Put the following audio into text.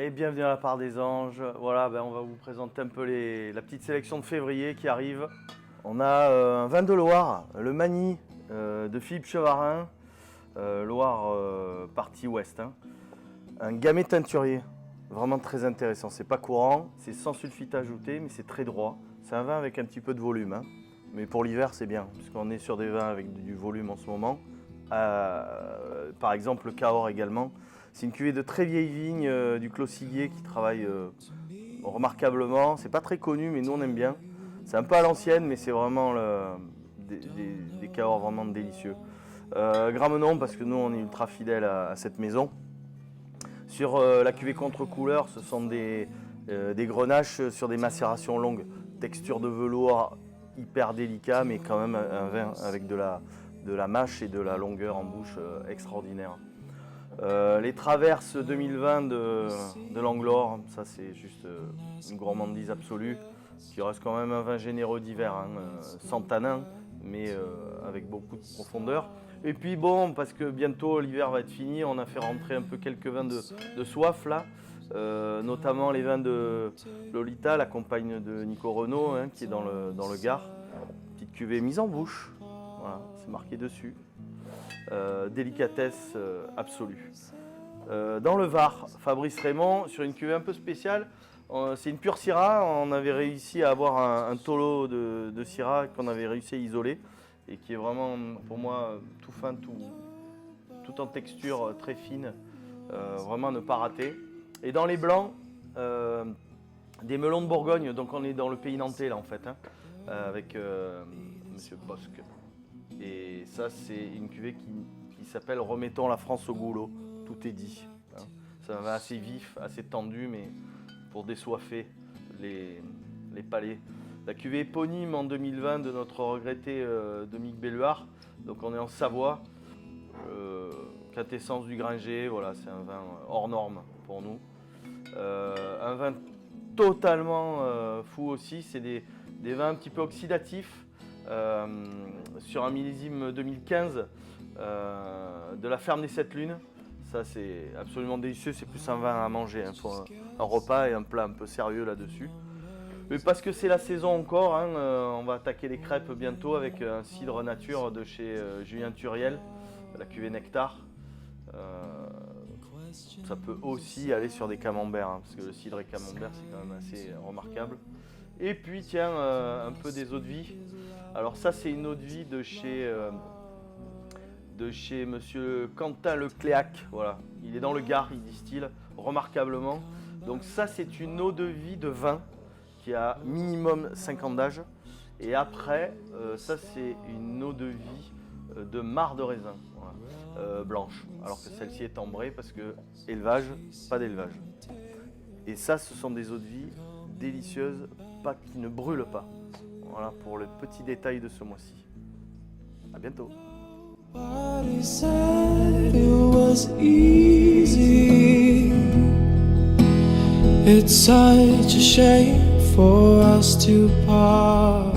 Et bienvenue à la part des anges. Voilà, on va vous présenter un peu la petite sélection de février qui arrive. On a un vin de Loire, le Magny de Philippe Chevarin, Loire partie ouest. Un gamay teinturier, vraiment très intéressant. C'est pas courant, c'est sans sulfite ajouté, mais c'est très droit. C'est un vin avec un petit peu de volume, mais pour l'hiver c'est bien, puisqu'on est sur des vins avec du volume en ce moment. Par exemple le Cahors également. C'est une cuvée de très vieille vigne du Clos Siguier qui travaille remarquablement. C'est pas très connu, mais nous on aime bien. C'est un peu à l'ancienne, mais c'est vraiment des Cahors vraiment délicieux. Gramenon, parce que nous on est ultra fidèles à cette maison. Sur la cuvée contre-couleur, ce sont des grenaches sur des macérations longues. Texture de velours hyper délicat, mais quand même un vin avec de la mâche et de la longueur en bouche extraordinaire. Les traverses 2020 de l'Anglore, ça c'est juste une gourmandise absolue, qui reste quand même un vin généreux d'hiver, sans tanin, mais avec beaucoup de profondeur. Et puis bon, parce que bientôt l'hiver va être fini, on a fait rentrer un peu quelques vins de soif là, notamment les vins de Lolita, la compagne de Nico Renaud, qui est dans le Gard. Petite cuvée mise en bouche, voilà, c'est marqué dessus. Délicatesse absolue. Dans le Var, Fabrice Raymond, sur une cuvée un peu spéciale, c'est une pure Syrah. On avait réussi à avoir un tauleau de Syrah qu'on avait réussi à isoler et qui est vraiment pour moi tout fin, tout en texture très fine, vraiment à ne pas rater. Et dans les blancs, des melons de Bourgogne, donc on est dans le pays nantais là en fait, avec Monsieur Bosque. Et ça, c'est une cuvée qui s'appelle « Remettons la France au goulot ». Tout est dit. C'est un vin assez vif, assez tendu, mais pour désoiffer les palais. La cuvée éponyme en 2020 de notre regretté Dominique Belluard. Donc on est en Savoie. Quintessence du Granger, voilà, c'est un vin hors norme pour nous. Un vin totalement fou aussi, c'est des vins un petit peu oxydatifs. Sur un millésime 2015 de la ferme des 7 lunes. Ça c'est absolument délicieux, c'est plus un vin à manger, pour un repas et un plat un peu sérieux là-dessus. Mais parce que c'est la saison encore, on va attaquer les crêpes bientôt avec un cidre nature de chez Julien Turiel, la cuvée Nectar. Ça peut aussi aller sur des camemberts, parce que le cidre et camembert c'est quand même assez remarquable. Et puis tiens, un peu des eaux de vie. Alors ça c'est une eau de vie de chez Monsieur Quentin Lecléac. Voilà. Il est dans le Gard, il distille remarquablement. Donc ça c'est une eau de vie de vin qui a minimum 5 ans d'âge. Et après, ça c'est une eau de vie de marc de raisin, voilà, blanche. Alors que celle-ci est ambrée parce que élevage, pas d'élevage. Et ça ce sont des eaux de vie délicieuses, qui ne brûlent pas. Voilà pour le petit détail de ce mois-ci. À bientôt. It's such a shame for us to part.